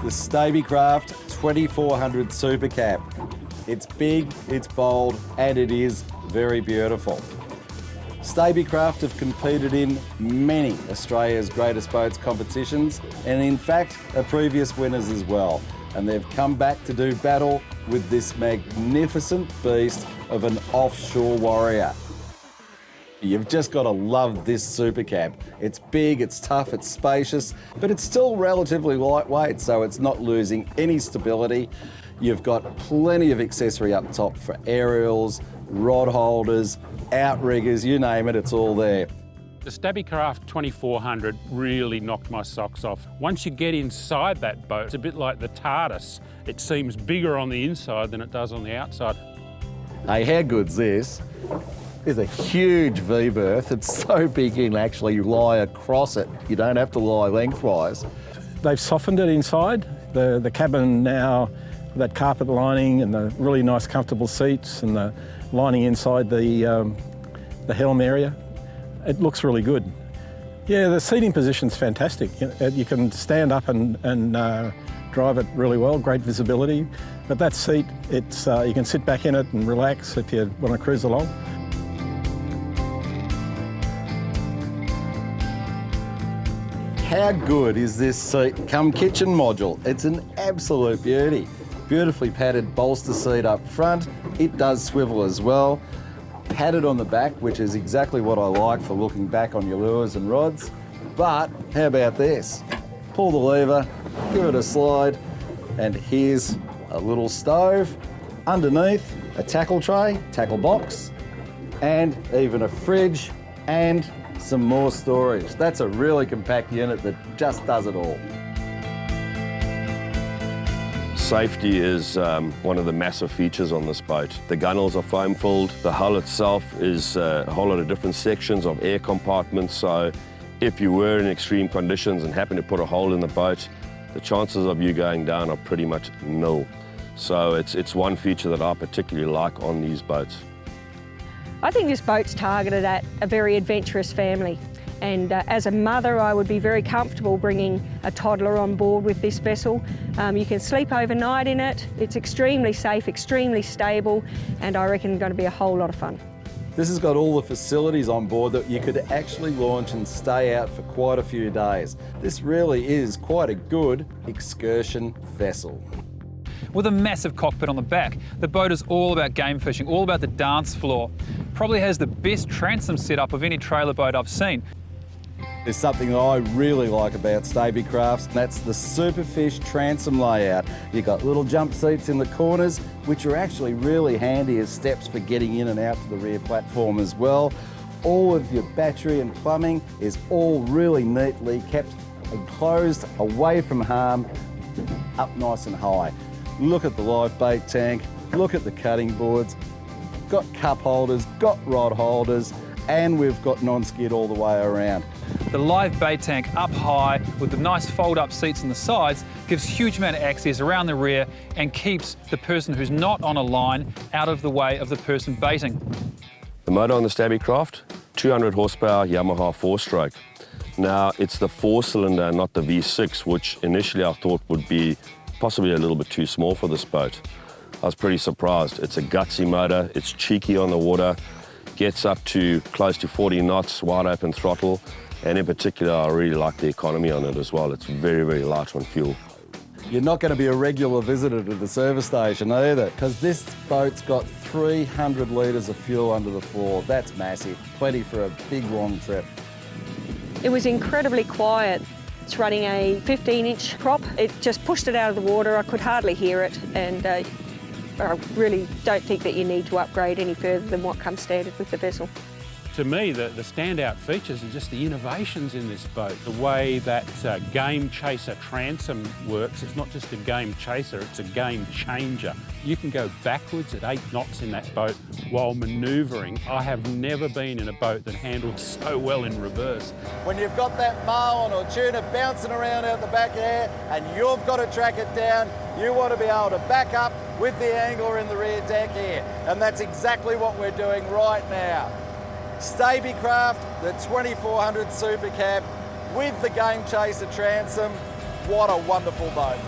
the Stabicraft 2400 Supercab. It's big, it's bold, and it is very beautiful. Stabicraft have competed in many Australia's greatest boats competitions, and in fact are previous winners as well. And they've come back to do battle with this magnificent beast of an offshore warrior. You've just got to love this Supercab. It's big, it's tough, it's spacious, but it's still relatively lightweight, so it's not losing any stability. You've got plenty of accessory up top for aerials, rod holders, outriggers, you name it, it's all there. The Stabicraft 2400 really knocked my socks off. Once you get inside that boat, it's a bit like the TARDIS. It seems bigger on the inside than it does on the outside. Hey, how good's this? There's a huge V-berth. It's so big you can actually lie across it. You don't have to lie lengthwise. They've softened it inside. The cabin now, that carpet lining and the really nice comfortable seats and the lining inside the helm area, it looks really good. Yeah, the seating position's fantastic. You can stand up and drive it really well, great visibility. But that seat, it's you can sit back in it and relax if you want to cruise along. How good is this seat cum kitchen module? It's an absolute beauty. Beautifully padded bolster seat up front. It does swivel as well. Padded on the back, which is exactly what I like for looking back on your lures and rods. But how about this? Pull the lever, give it a slide, and here's a little stove. Underneath, a tackle tray, tackle box, and even a fridge and some more storage. That's a really compact unit that just does it all. Safety is one of the massive features on this boat. The gunnels are foam-filled. The hull itself is a whole lot of different sections of air compartments, so if you were in extreme conditions and happen to put a hole in the boat, the chances of you going down are pretty much nil. So it's one feature that I particularly like on these boats. I think this boat's targeted at a very adventurous family, and as a mother I would be very comfortable bringing a toddler on board with this vessel. You can sleep overnight in it, it's extremely safe, extremely stable, and I reckon going to be a whole lot of fun. This has got all the facilities on board that you could actually launch and stay out for quite a few days. This really is quite a good excursion vessel. With a massive cockpit on the back, the boat is all about game fishing, all about the dance floor. Probably has the best transom setup of any trailer boat I've seen. There's something that I really like about Stabicrafts, and that's the Superfish transom layout. You've got little jump seats in the corners, which are actually really handy as steps for getting in and out to the rear platform as well. All of your battery and plumbing is all really neatly kept enclosed, away from harm, up nice and high. Look at the live bait tank, look at the cutting boards, got cup holders, got rod holders, and we've got non-skid all the way around. The live bait tank up high with the nice fold-up seats on the sides gives huge amount of access around the rear and keeps the person who's not on a line out of the way of the person baiting. The motor on the Stabicraft, 200 horsepower Yamaha 4-stroke. Now, it's the 4-cylinder, not the V6, which initially I thought would be possibly a little bit too small for this boat. I was pretty surprised. It's a gutsy motor, it's cheeky on the water, gets up to close to 40 knots, wide open throttle, and in particular I really like the economy on it as well. It's very, very light on fuel. You're not going to be a regular visitor to the service station either, because this boat's got 300 litres of fuel under the floor. That's massive, plenty for a big long trip. It was incredibly quiet. It's running a 15-inch prop. It just pushed it out of the water. I could hardly hear it, and I really don't think that you need to upgrade any further than what comes standard with the vessel. To me, the standout features are just the innovations in this boat. The way that game chaser transom works, it's not just a game chaser, it's a game changer. You can go backwards at 8 knots in that boat while manoeuvring. I have never been in a boat that handled so well in reverse. When you've got that marlin or tuna bouncing around out the back there and you've got to track it down, you want to be able to back up with the angler in the rear deck here. And that's exactly what we're doing right now. Stabicraft, the 2400 Supercab with the Game Chaser transom. What a wonderful boat.